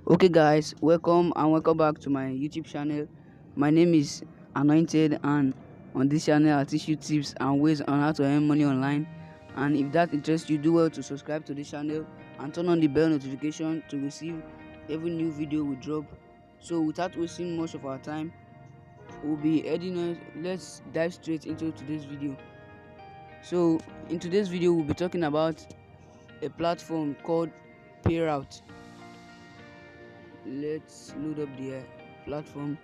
Okay guys, welcome back to my YouTube channel. My name is Anointed, and on this channel I teach you tips and ways on how to earn money online. And if that interests you, do well to subscribe to this channel and turn on the bell notification to receive every new video we drop. So without wasting much of our time, we'll be heading on. Let's dive straight into today's video. So in today's video we'll be talking about a platform called Payrout. Let's load up the platform.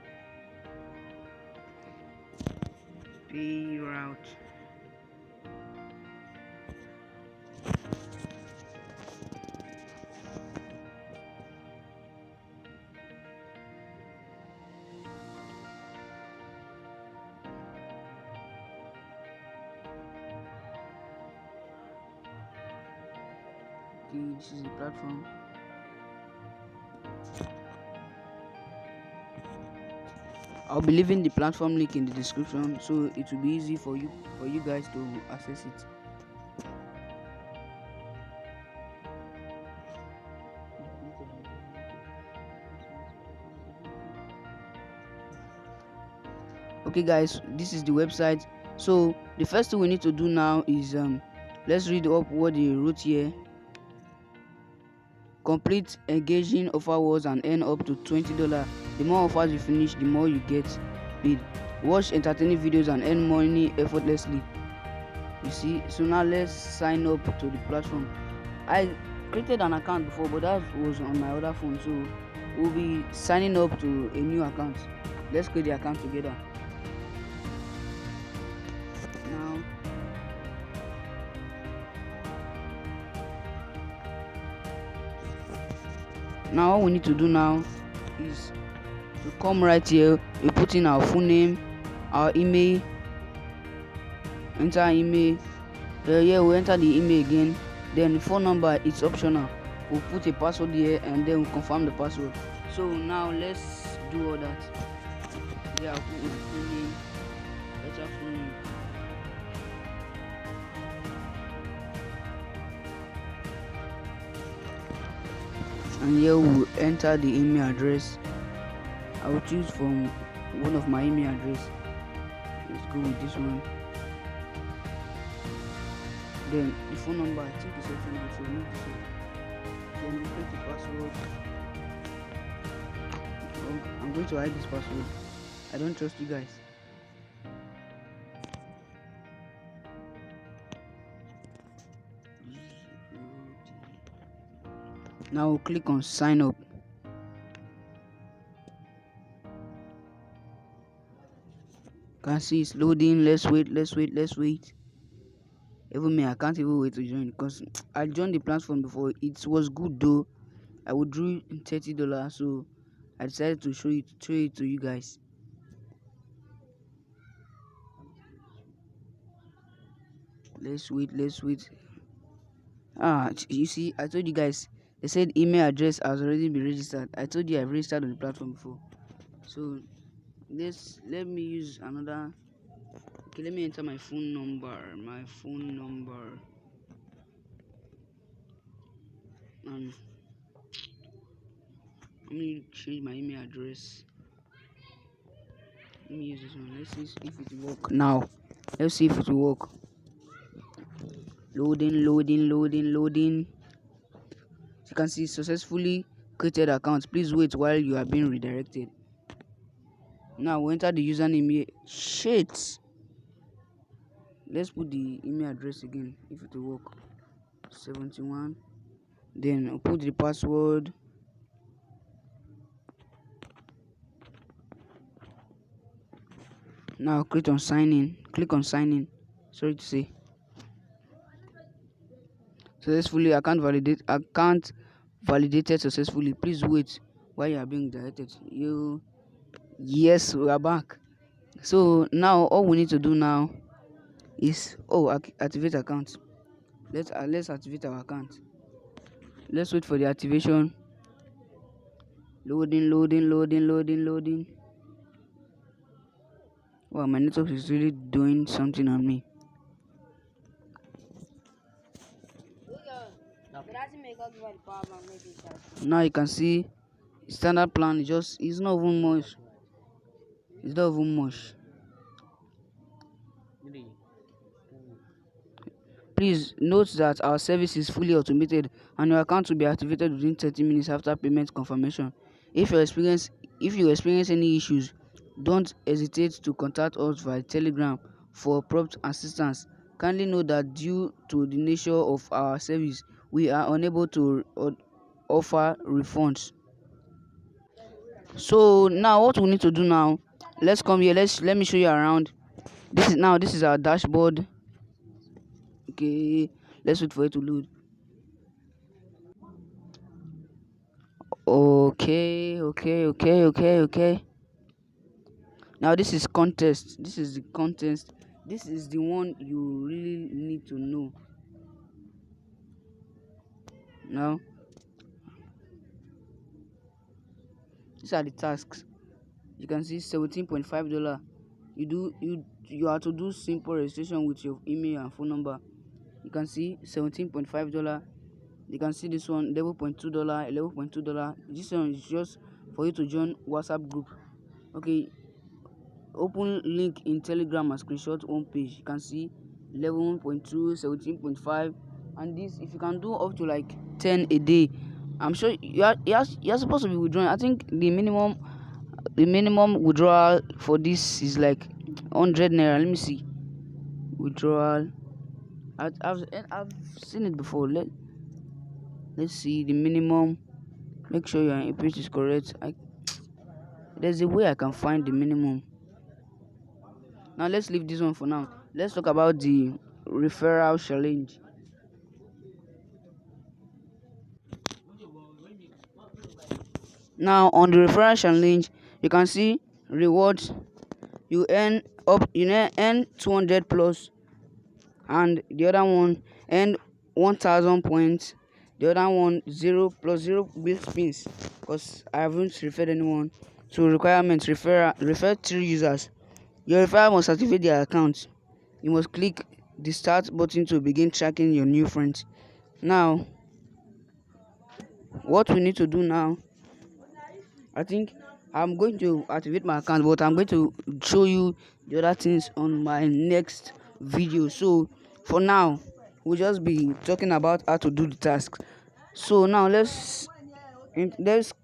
Payrout. Okay, this is the platform. I'll be leaving the platform link in the description, so it will be easy for you guys to access it. Okay guys, this is the website. So the first thing we need to do now is let's read up what they wrote here. Complete engaging offer words and earn up to $20. The more offers you finish, the more you get paid. Watch entertaining videos and earn money effortlessly. You see, so now let's sign up to the platform. I created an account before, but that was on my other phone, so we'll be signing up to a new account. Let's create the account together. Now all we need to do now is to come right here. We put in our full name, our email, enter email. Here we enter the email again. Then the phone number, it's optional. We'll put a password here and then we'll confirm the password. So now let's do all that. Yeah, I'll put my full name. Enter full name. And here we'll enter the email address. I will choose from one of my email address. Let's go with this one. Then the phone number, I think it's optional, so remove this one. Then we create the password. I'm going to hide this password. I don't trust you guys. Now we'll click on sign up. Can see it's loading. Let's wait. Even me, I can't even wait to join because I joined the platform before. It was good though. I would drew $30, so I decided to show it to you guys. Let's wait. You see, I told you guys. They said email address has already been registered. I told you I've registered on the platform before. So let me use another. Okay, let me enter my phone number. Let me change my email address. Let me use this one. Let's see if it will work now. Let's see if it will work. Loading. As you can see, successfully created account. Please wait while you are being redirected. Now we enter the username here. Shit. Let's put the email address again if it will work. 71. Then I'll put the password. Now click on sign in. Sorry to say. Successfully account validated successfully. Please wait while you are being directed. Yes, we are back. So now all we need to do now is activate account. Let's activate our account. Let's wait for the activation. Loading. Wow, my network is really doing something on me. Now you can see Standard plan is just, it's not even much. It's not even much. Please note that our service is fully automated and your account will be activated within 30 minutes after payment confirmation. If you experience any issues, don't hesitate to contact us via Telegram for prompt assistance. Kindly note that due to the nature of our service, we are unable to offer refunds. So now what we need to do now, let's come here, let me show you around. This is our dashboard. Okay, let's wait for it to load. Okay. Now this is contest. This is the contest. This is the one you really need to know. Now these are the tasks. You can see $17.5. You have to do simple registration with your email and phone number. You can see $17.5. You can see this one $11.2, $11.2. This one is just for you to join WhatsApp group. Okay, open link in Telegram and screenshot home page. You can see 11.2, 17.5, and this, if you can do up to like 10 a day, I'm sure you're supposed to be withdrawing. I think the minimum withdrawal for this is like 100 naira. Let me see. Withdrawal. I've seen it before. Let's see the minimum. Make sure your input is correct. There's a way I can find the minimum. Now let's leave this one for now. Let's talk about the referral challenge. Now on the referral challenge, you can see rewards. You earn 200 plus, and the other one earn 1,000 points. The other one 0 plus 0 bill spins, because I haven't referred anyone. So requirements: refer 3 users. Your referral must activate their account. You must click the start button to begin tracking your new friends. Now, what we need to do now, I think I'm going to activate my account, but I'm going to show you the other things on my next video. So for now, we'll just be talking about how to do the task. So now let's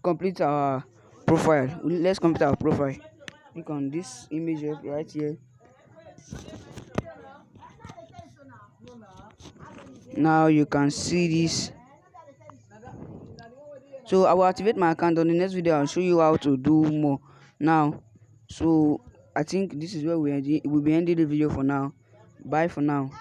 complete our profile. Let's complete our profile. Click on this image right here. Now you can see this. So I will activate my account. On the next video, I'll show you how to do more. Now, so I think this is where we'll be ending the video for now. Bye for now.